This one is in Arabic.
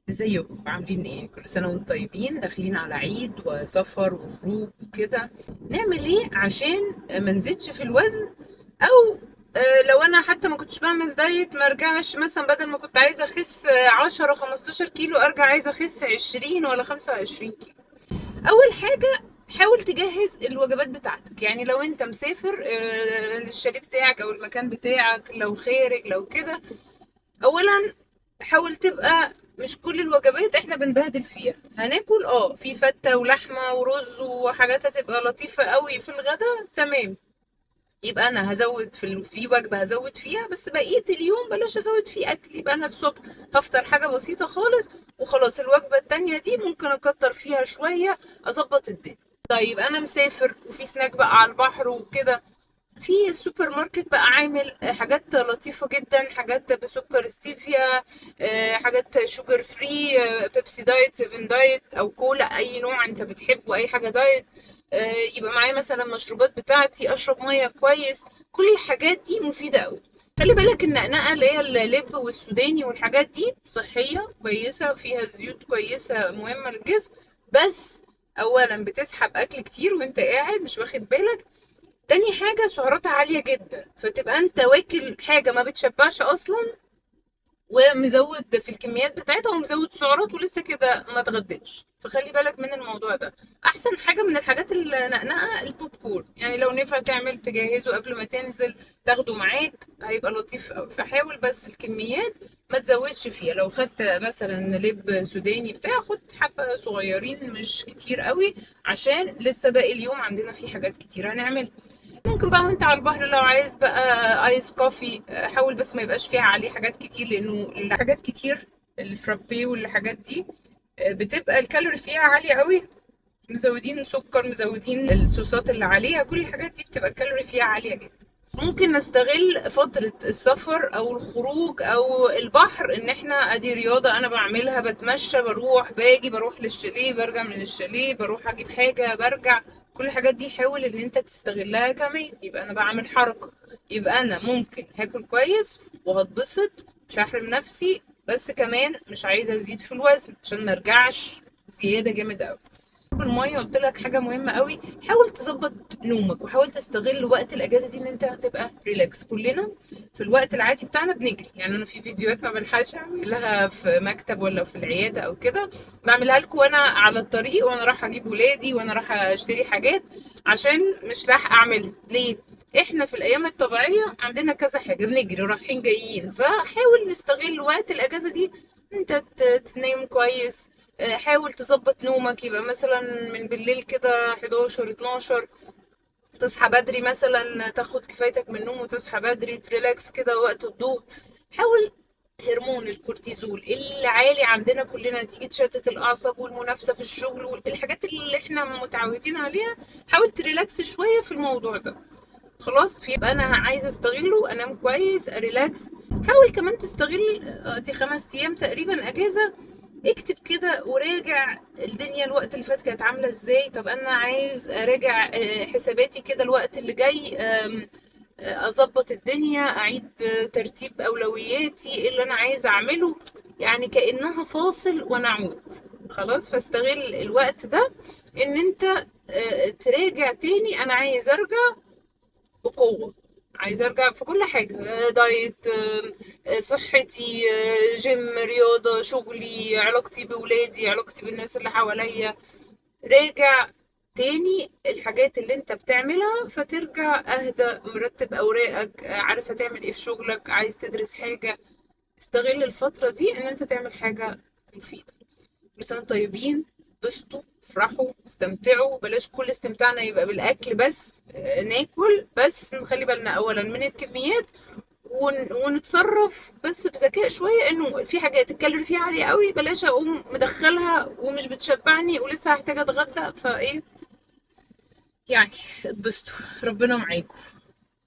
ازيكم عاملين ايه؟ كل سنة وانتم طيبين، داخلين على عيد وسفر وخروج وكده. نعمل ايه عشان ما نزيدش في الوزن؟ او لو انا حتى ما كنتش بعمل دايت ما ارجعش، مثلا بدل ما كنت عايزة اخس 10 15 كيلو ارجع عايزة اخس 20 ولا 25 كيلو. اول حاجة، حاول تجهز الوجبات بتاعتك. يعني لو انت مسافر الشاليه بتاعك او المكان بتاعك، لو خارج لو كده، اولا حاول تبقى مش كل الوجبات احنا بنبهدل فيها. هناكل في فتة ولحمة ورز وحاجات هتبقى لطيفة قوي في الغدا، تمام. يبقى انا هزود في وجبة هزود فيها، بس بقية اليوم بلاش ازود فيه اكل. يبقى انا الصبح هفطر حاجة بسيطة خالص وخلاص. الوجبة التانية دي ممكن اكتر فيها شوية، اظبط الدنيا. طيب انا مسافر وفي سناك بقى على البحر وكده، في السوبر ماركت بقى عامل حاجات لطيفة جدا، حاجات بسكر ستيفيا، حاجات شوجر فري، بيبسي دايت، سيفن دايت او كولا، اي نوع انت بتحبه، اي حاجة دايت. يبقى معايا مثلا مشروبات بتاعتي، اشرب مية كويس. كل الحاجات دي مفيدة قوي. خلي بالك النقنقة اللي هي اللب والسوداني والحاجات دي صحية كويسة، فيها زيوت كويسة مهمة للجسم. بس اولا بتسحب اكل كتير وانت قاعد مش واخد بالك. تاني حاجة سعراتها عالية جدا، فتبقى انت واكل حاجة ما بتشبعش اصلا، ومزود في الكميات بتاعتها ومزود سعرات ولسه كده ما اتغديتش. فخلي بالك من الموضوع ده. احسن حاجة من الحاجات النقنقة البوب كورن، يعني لو نفع تعمل تجهزه قبل ما تنزل تاخده معاك هيبقى لطيف قوي. فحاول بس الكميات ما تزودش فيها. لو خدت مثلا لب سوداني بتاع، خد حبة صغيرين مش كتير قوي، عشان لسه باقي اليوم عندنا فيه حاجات كتير هنعمل. ممكن بقى وانت على البحر لو عايز بقى ايس كوفي، حاول بس ما يبقاش فيها عليه حاجات كتير، لانه الحاجات كتير الفرابي والحاجات دي بتبقى الكالوري فيها عالية قوي. مزودين سكر، مزودين الصوصات اللي عليها، كل الحاجات دي بتبقى الكالوري فيها عالية جدا. ممكن نستغل فترة السفر او الخروج او البحر ان احنا ادي رياضة انا بعملها، بتمشى بروح باجي، بروح للشاليه برجع من الشاليه، بروح اجيب حاجة برجع. كل الحاجات دي حاول ان انت تستغلها كمان، يبقى انا بعمل حركة. يبقى انا ممكن هاكل كويس وهتبسط، مش هحرم نفسي، بس كمان مش عايزة ازيد في الوزن عشان مرجعش زيادة جامد اوي. المية قلت لك حاجة مهمة قوي. حاول تظبط نومك وحاول تستغل وقت الأجازة دي إن أنت هتبقى ريلاكس. كلنا في الوقت العادي بتاعنا بنجري، يعني أنا في فيديوهات ما بلحقش أعملها في مكتب ولا في العيادة أو كده، بعملها لكم وأنا على الطريق، وأنا رايحة أجيب ولادي، وأنا رايحة أشتري حاجات، عشان مش لاحقة أعملها. ليه؟ احنا في الايام الطبيعيه عندنا كذا حاجه بنجري رايحين جايين، فحاول نستغل وقت الاجازه دي ان انت تنام كويس. حاول تظبط نومك، يبقى مثلا من بالليل كده 11 12 تصحى بدري، مثلا تاخد كفايتك من النوم وتصحى بدري تريلاكس كده وقت الظهر. حاول. هرمون الكورتيزول اللي عالي عندنا كلنا نتيجة شتت الأعصاب والمنافسة في الشغل والحاجات اللي احنا متعودين عليها، حاول تريلاكس شوية في الموضوع ده. خلاص، فيبقى انا عايزه استغله، انام كويس، اريلاكس. حاول كمان تستغل دي 5 ايام تقريبا اجازه. اكتب كده وراجع الدنيا الوقت اللي فات كانت عامله ازاي. طب انا عايز اراجع حساباتي كده الوقت اللي جاي، اظبط الدنيا، اعيد ترتيب اولوياتي، ايه اللي انا عايزه اعمله. يعني كانها فاصل ونعود. خلاص، فاستغل الوقت ده ان انت تراجع تاني. انا عايز ارجع بقوة، عايزة ارجع في كل حاجة، دايت، صحتي، جيم، رياضة، شغلي، علاقتي بولادي، علاقتي بالناس اللي حواليا. راجع تاني الحاجات اللي انت بتعملها، فترجع اهدى، مرتب اوراقك، عارف هتعمل ايه في شغلك، عايز تدرس حاجة. استغل الفترة دي ان انت تعمل حاجة مفيدة. كل سنة وانتم طيبين. اتبسطوا، افرحوا، استمتعوا. بلاش كل استمتاعنا يبقى بالأكل بس، ناكل بس، نخلي بالنا أولا من الكميات، ونتصرف بس بذكاء شوية. انه في حاجات الكالوري فيها عالية قوي بلاش اقوم مدخلها ومش بتشبعني ولسه هحتاج اتغدى، فايه يعني. اتبسطوا، ربنا معاكم.